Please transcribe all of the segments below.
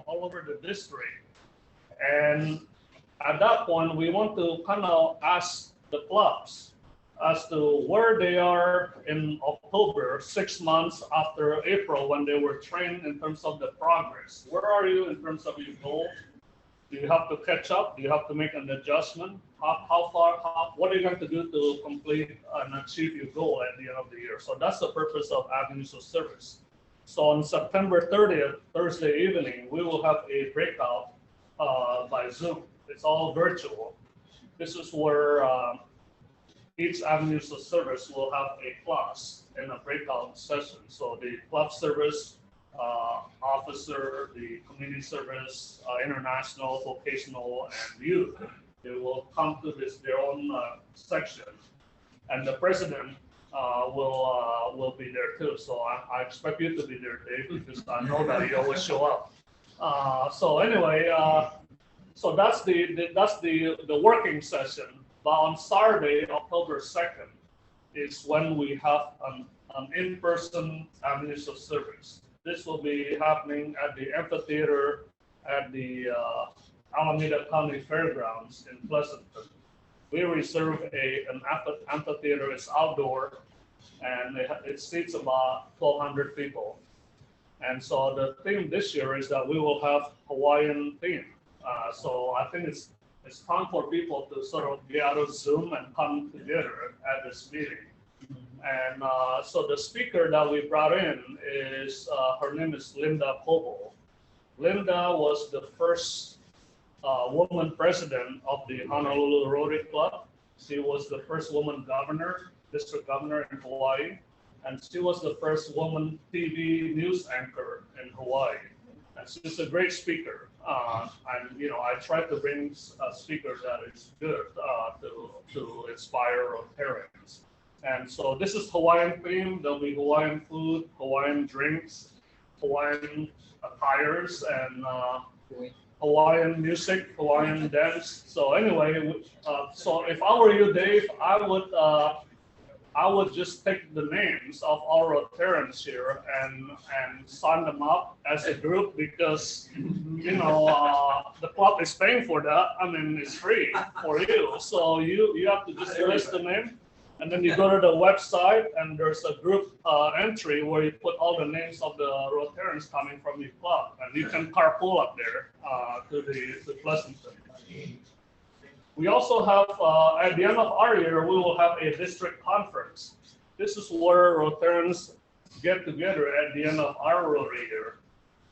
all over the district. And at that point, we want to kind of ask the clubs as to where they are in October, 6 months after April, when they were trained in terms of the progress. Where are you in terms of your goal? Do you have to catch up? Do you have to make an adjustment? What are you going to do to complete and achieve your goal at the end of the year? So that's the purpose of Avenues of Service. So on September 30th, Thursday evening, we will have a breakout by Zoom. It's all virtual. This is where each Avenues of Service will have a class in a breakout session. So the club service officer, the community service, international, vocational, and youth, they will come to their own section, and the president will be there too. So I expect you to be there, Dave, because I know that you always show up. So anyway, so that's the working session. But on Saturday, October 2nd, is when we have an in-person Avenues of Service. This will be happening at the amphitheater at the Alameda County Fairgrounds in Pleasanton. We reserve an amphitheater. It's outdoor, and it seats about 1,200 people. And so the theme this year is that we will have Hawaiian theme. So I think it's time for people to sort of get out of Zoom and come together at this meeting. And so the speaker that we brought in is, her name is Linda Coble. Linda was the first woman president of the Honolulu Rotary Club. She was the first woman governor, district governor in Hawaii. And she was the first woman TV news anchor in Hawaii. And she's a great speaker. And I try to bring a speaker that is good to inspire Rotarians. And so this is Hawaiian theme. There'll be Hawaiian food, Hawaiian drinks, Hawaiian attires, and Hawaiian music, Hawaiian dance. So anyway, so if I were you, Dave, I would just take the names of all Rotarians here and sign them up as a group, because the club is paying for that. I mean, it's free for you. So you have to just list the name, and then you go to the website, and there's a group entry where you put all the names of the Rotarians coming from your club, and you can carpool up there to Pleasanton. We also have, at the end of our year, we will have a district conference. This is where Rotarians get together at the end of our Rotary year.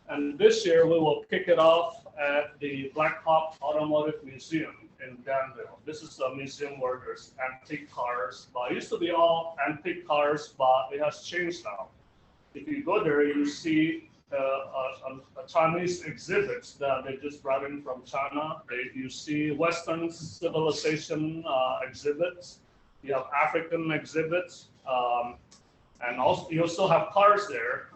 And this year, we will kick it off at the Black Hawk Automotive Museum in Danville. This is a museum where there's antique cars. But it used to be all antique cars, but it has changed now. If you go there, you see Chinese exhibits that they just brought in from China. You see Western civilization exhibits. You have African exhibits, and also you also have cars there.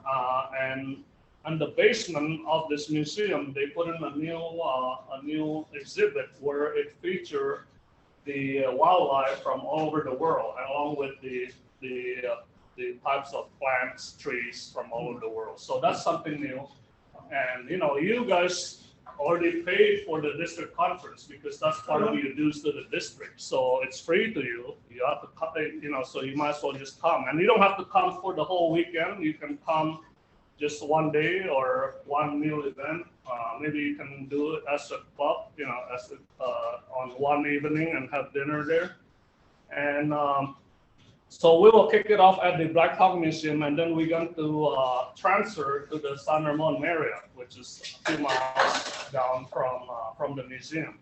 And the basement of this museum, they put in a new exhibit where it features the wildlife from all over the world, along with the types of plants, trees from all over the world. So that's something new. And you guys already paid for the district conference, because that's part of your dues to the district. So it's free to you. You have to come, so you might as well just come. And you don't have to come for the whole weekend. You can come just one day or one meal event. Maybe you can do it as a club, on one evening and have dinner there. And so we will kick it off at the Black Hawk Museum, and then we're going to transfer to the San Ramon area, which is 2 miles down from the museum.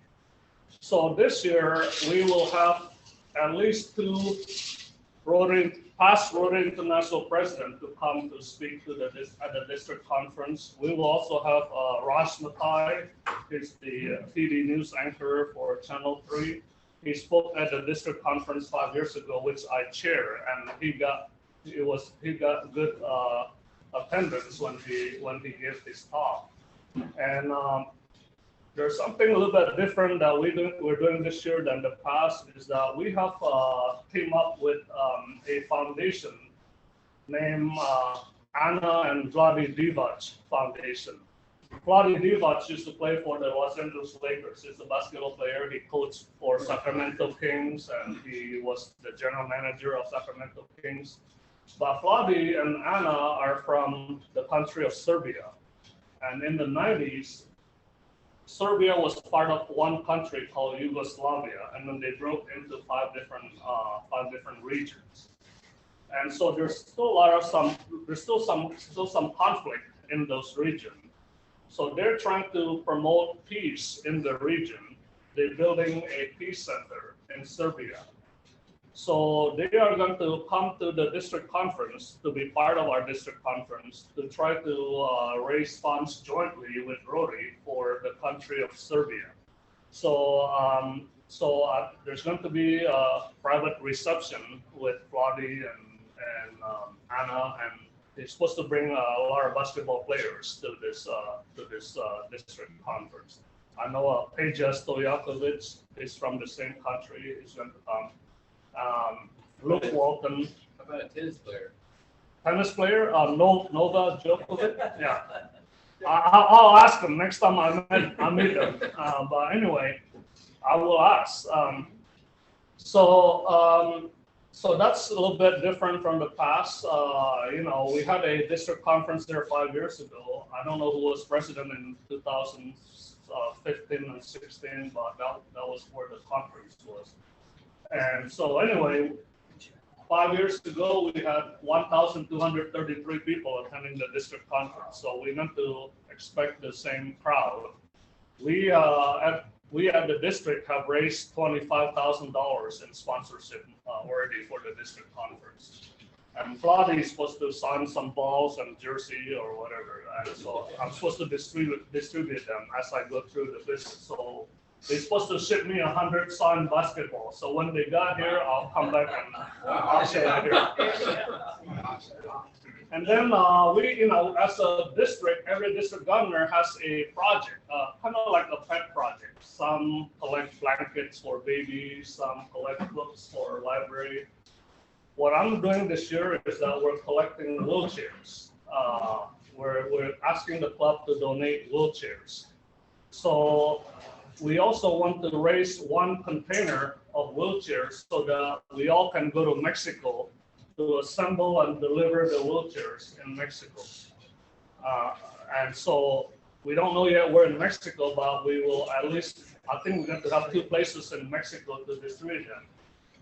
So this year, we will have at least 2 past Rotary International presidents to come to speak at the district conference. We will also have Raj Mathai, who's the TV news anchor for Channel 3. He spoke at the district conference 5 years ago, which I chair, and he got good attendance when he gave his talk. And there's something a little bit different that we're doing this year than the past, is that we have teamed up with a foundation named Anna and Vladi Divac Foundation. Vladi Divac used to play for the Los Angeles Lakers. He's a basketball player. He coached for Sacramento Kings, and he was the general manager of Sacramento Kings. But Vladi and Anna are from the country of Serbia. And in the 90s, Serbia was part of one country called Yugoslavia, and then they broke into five different regions. And so there's still some conflict in those regions. So they're trying to promote peace in the region. They're building a peace center in Serbia. So they are going to come to the district conference to be part of our district conference to try to raise funds jointly with Rotary for the country of Serbia. So there's going to be a private reception with Vladi and Anna, and they're supposed to bring a lot of basketball players to this district conference. I know Peja Stojakovic is from the same country. He's going to come. Luke Walton. How about a tennis player? Tennis player? Nova Djokovic? Yeah. I'll ask him next time I meet him. But anyway, I will ask. So that's a little bit different from the past. We had a district conference there 5 years ago. I don't know who was president in 2015 and 16, but that was where the conference was. And so anyway, 5 years ago, we had 1,233 people attending the district conference. So we're going to expect the same crowd. We at the district have raised $25,000 in sponsorship already for the district conference. And Vladi is supposed to sign some balls and jersey or whatever. And so I'm supposed to distribute them as I go through the business. So they're supposed to ship me 100 signed basketballs. So when they got here, I'll come back and I'll share it here. And then we, as a district, every district governor has a project, kind of like a pet project. Some collect blankets for babies, some collect books for library. What I'm doing this year is that we're collecting wheelchairs. We're asking the club to donate wheelchairs. So we also want to raise one container of wheelchairs so that we all can go to Mexico to assemble and deliver the wheelchairs in Mexico. And so we don't know yet where in Mexico, but we will at least, I think we're going to have 2 places in Mexico to distribute them.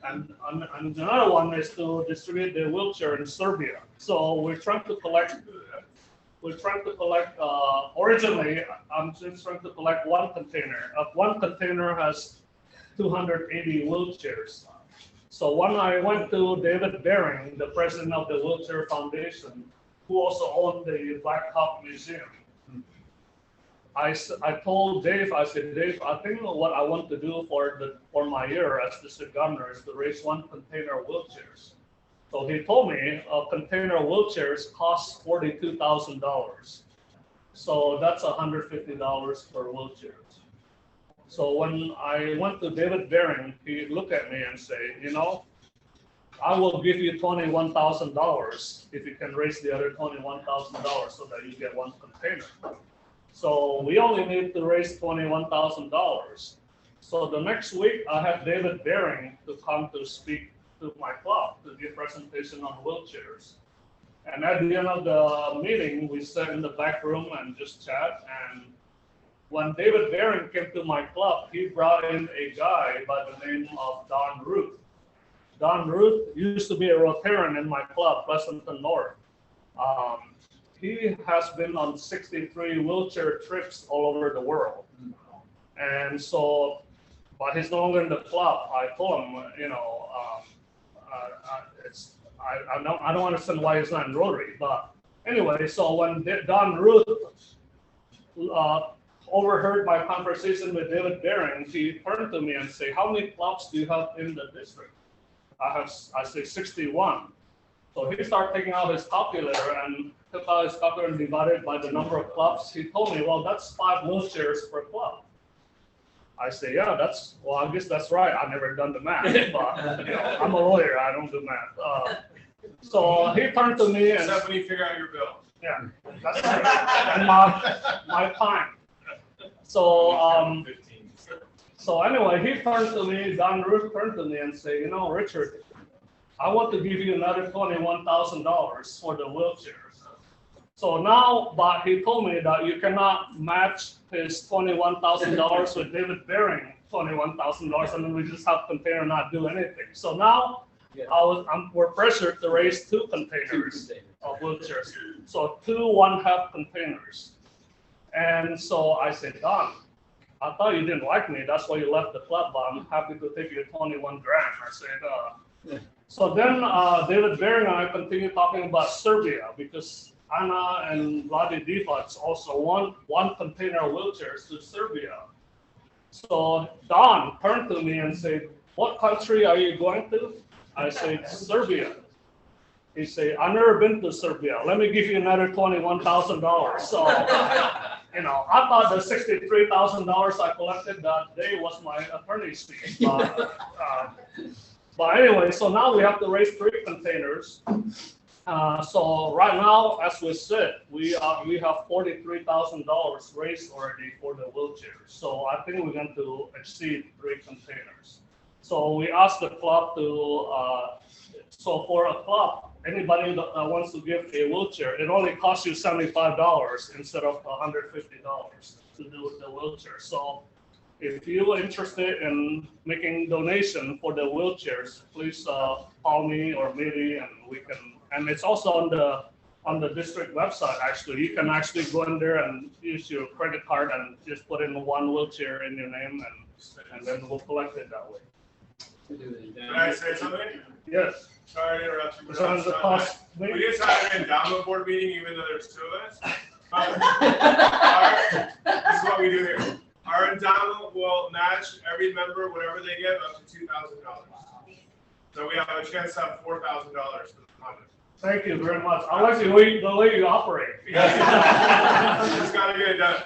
And another one is to distribute the wheelchair in Serbia. So we're trying to collect, originally, I'm just trying to collect one container. One container has 280 wheelchairs. So when I went to David Bering, the president of the Wheelchair Foundation, who also owned the Black Hawk Museum, I told Dave, I said, Dave, I think what I want to do for my year as district governor is to raise one container of wheelchairs. So he told me a container of wheelchairs costs $42,000. So that's $150 per wheelchair. So when I went to David Bering, he looked at me and said, I will give you $21,000 if you can raise the other $21,000 so that you get one container. So we only need to raise $21,000. So the next week, I had David Bering to come to speak to my club to give presentation on wheelchairs. And at the end of the meeting, we sat in the back room and just chat. And when David Bering came to my club, he brought in a guy by the name of Don Ruth. Don Ruth used to be a Rotarian in my club, Pleasanton North. He has been on 63 wheelchair trips all over the world. And so, but he's no longer in the club. I told him, I don't understand why he's not in Rotary. But anyway, so when Don Ruth overheard my conversation with David Bering, he turned to me and said, how many clubs do you have in the district? I say 61. So he started taking out his calculator and took out his calculator and divided by the number of clubs. He told me, well, that's 5 wheelchairs per club. I say, yeah, I guess that's right. I've never done the math, but I'm a lawyer. I don't do math. So he turned to me and so when you figure out your bill. Yeah, that's right. And my time. So so anyway, he turned to me, Don Ruth turned to me and said, you know, Richard, I want to give you another $21,000 for the wheelchairs. So now, but he told me that you cannot match his $21,000 with David Bering $21,000, and then we just have container not do anything. So now we're pressured to raise two containers of wheelchairs. So 2 1/2 containers. And so I said, Don, I thought you didn't like me. That's why you left the club, but I'm happy to take your 21 grand. I said, So then David Bering and I continued talking about Serbia because Anna and Vladi Divac also want 1 container of wheelchairs to Serbia. So Don turned to me and said, what country are you going to? I said, Serbia. He said, I've never been to Serbia. Let me give you another $21,000. So, you know, I thought the $63,000 I collected that day was my attorney's fee. But anyway, so now we have to raise 3 containers. So right now, as we said, we have $43,000 raised already for the wheelchairs. So I think we're going to exceed 3 containers. So we asked the club to, so for a club, anybody that wants to give a wheelchair, it only costs you $75 instead of $150 to do the wheelchair. So if you're interested in making donation for the wheelchairs, please call me or Miri, and we can. And it's also on the district website. Actually, you can actually go in there and use your credit card and just put in 1 wheelchair in your name, and then we'll collect it that way. Can I say something? Yes. Sorry to interrupt you. We just had an endowment board meeting, even though there's 2 of us. This is what we do here. Our endowment will match every member whatever they give up to $2,000. So we have a chance to have $4,000 for the fund. Thank you very much. I like the way you operate. Just gotta get it done.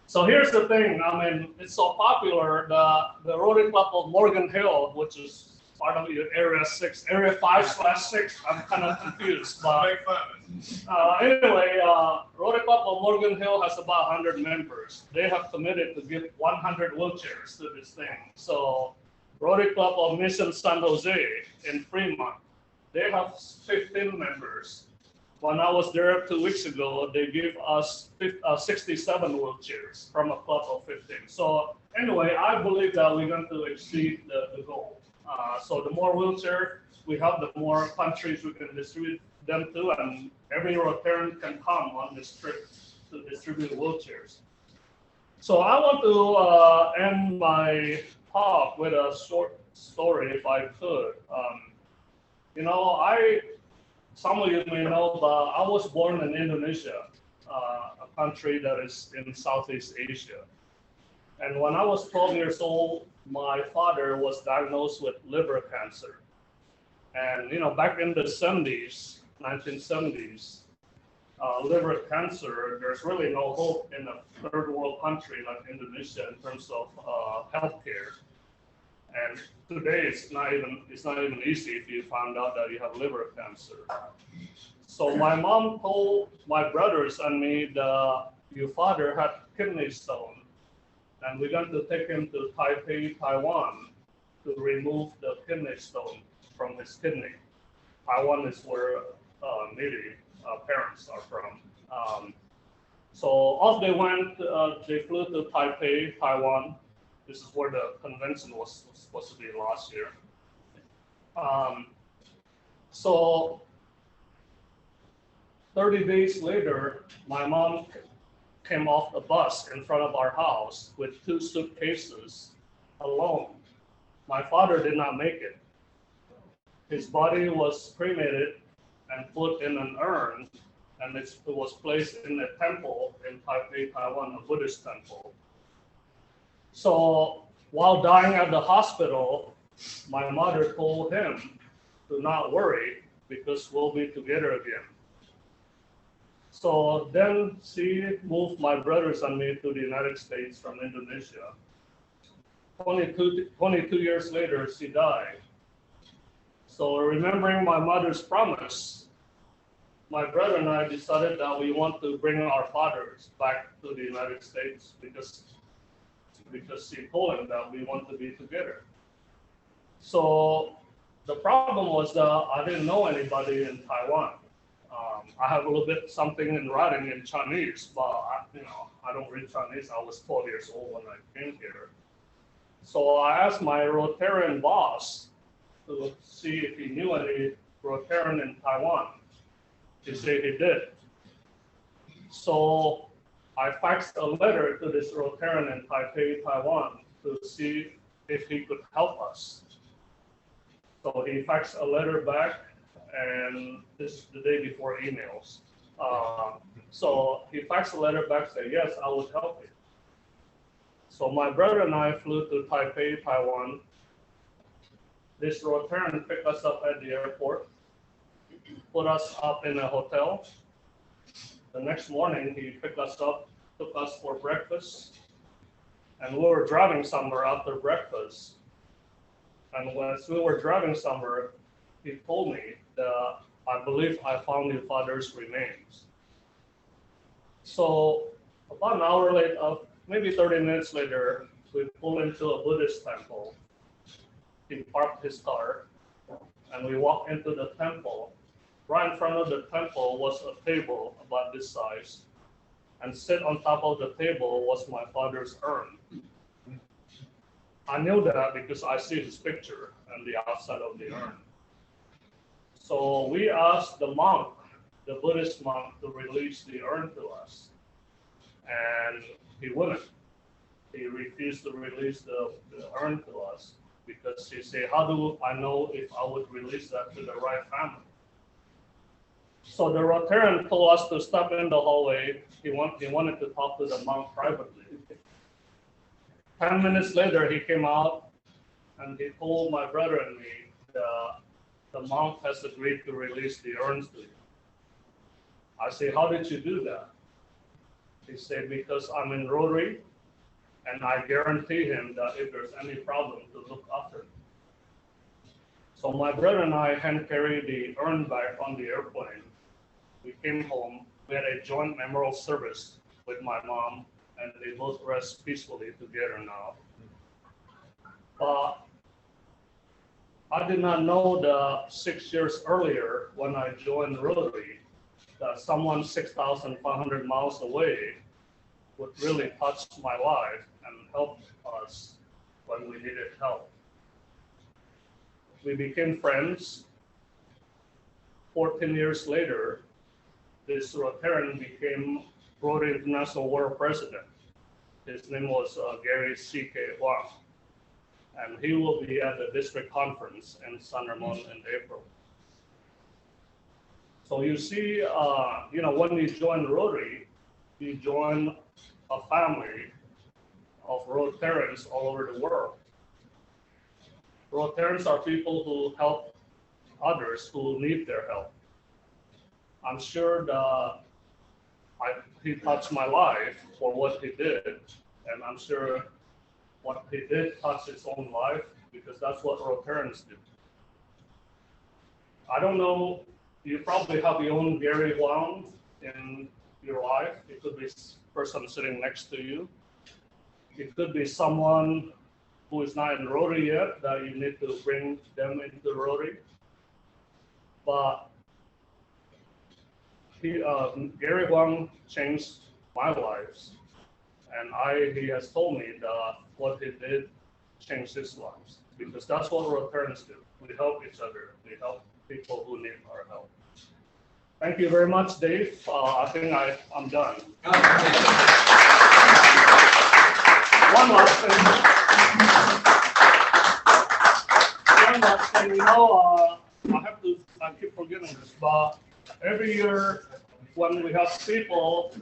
So here's the thing. I mean, it's so popular. The Rotary Club of Morgan Hill, which is part of your Area 5/6. I'm kind of confused. But anyway, Rotary Club of Morgan Hill has about 100 members. They have committed to give 100 wheelchairs to this thing. So Rotary Club of Mission San Jose in Fremont, they have 15 members. When I was there 2 weeks ago, they gave us 67 wheelchairs from a club of 15. So anyway, I believe that we're going to exceed the goal. So the more wheelchair we have, the more countries we can distribute them to, and every Rotarian can come on this trip to distribute wheelchairs. So I want to end my talk with a short story, if I could. You know, some of you may know, but I was born in Indonesia, a country that is in Southeast Asia. And when I was 12 years old, my father was diagnosed with liver cancer. And, you know, back in the 1970s, liver cancer, there's really no hope in a third world country like Indonesia in terms of healthcare. And today it's not even easy if you find out that you have liver cancer. So my mom told my brothers and me that your father had kidney stone, and we're going to take him to Taipei, Taiwan, to remove the kidney stone from his kidney. Taiwan is where Miri parents are from. So off they went. They flew to Taipei, Taiwan. This is where the convention was supposed to be last year. So 30 days later, my mom came off the bus in front of our house with 2 suitcases alone. My father did not make it. His body was cremated and put in an urn, and it was placed in a temple in Taipei, Taiwan, a Buddhist temple. So while dying at the hospital, my mother told him to not worry because we'll be together again. So then she moved my brothers and me to the United States from Indonesia. 22 years later, she died. So remembering my mother's promise, my brother and I decided that we want to bring our fathers back to the United States because he told him that we want to be together. So the problem was that I didn't know anybody in Taiwan. I have a little bit something in writing in Chinese, but I don't read Chinese. I was 12 years old when I came here. So I asked my Rotarian boss to see if he knew any Rotarian in Taiwan. He said he did. So I faxed a letter to this Rotarian in Taipei, Taiwan, to see if he could help us. So he faxed a letter back, and this is the day before emails. So he faxed a letter back, saying, yes, I would help you. So my brother and I flew to Taipei, Taiwan. This Rotarian picked us up at the airport, put us up in a hotel. The next morning, he picked us up, took us for breakfast, and we were driving somewhere after breakfast. And as we were driving somewhere, he told me that I believe I found your father's remains. So about an hour later, maybe 30 minutes later, we pulled into a Buddhist temple. He parked his car, and we walked into the temple. Right in front of the temple was a table about this size, and sit on top of the table was my father's urn. I knew that because I see his picture on the outside of the urn. So we asked the monk, the Buddhist monk, to release the urn to us, and he wouldn't. He refused to release the urn to us because he said, how do I know if I would release that to the right family? So the Rotarian told us to step in the hallway. He wanted to talk to the monk privately. 10 minutes later, he came out and he told my brother and me that the monk has agreed to release the urns to you. I say, how did you do that? He said, because I'm in Rotary and I guarantee him that if there's any problem, to look after him. So my brother and I hand carried the urn back on the airplane. We came home. We had a joint memorial service with my mom, and they both rest peacefully together now. But I did not know that 6 years earlier, when I joined Rotary, that someone 6,500 miles away would really touch my life and help us when we needed help. We became friends. 14 years later, this Rotarian became Rotary International World President. His name was Gary C.K. Huang, and he will be at the district conference in San Ramon in April. So you see, when you join Rotary, you join a family of Rotarians all over the world. Rotarians are people who help others who need their help. I'm sure that he touched my life for what he did, and I'm sure what he did touched his own life because that's what Rotarians do. I don't know, you probably have your own Gary Huang in your life. It could be a person sitting next to you. It could be someone who is not in Rotary yet that you need to bring them into Rotary. But Gary Huang changed my life, and he has told me that what he did changed his life, because that's what Rotarians do. We help each other. We help people who need our help. Thank you very much, Dave. I think I'm done. One last thing, I keep forgetting this, but every year when we have people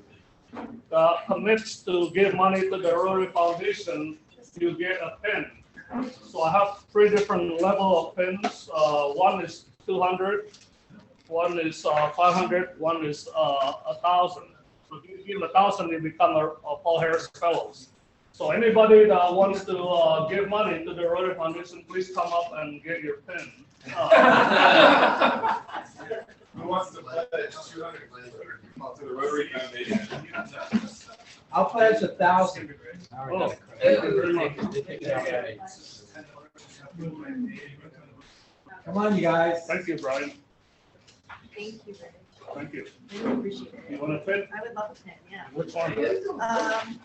that commits to give money to the Rotary Foundation, you get a pin. So I have 3 different level of pins. One is 200, one is 500, one is 1,000. So if you give 1,000, you become a Paul Harris Fellows. So anybody that wants to give money to the Rotary Foundation, please come up and get your pin. Who wants to pledge 200? to the Rotary Foundation. I'll pledge 1,000. Oh, thank you very much. Come on, you guys. Thank you, Brian. Thank you, Rich. Thank you. Really appreciate You it. want to fit? I would love a pen, yeah. Which one?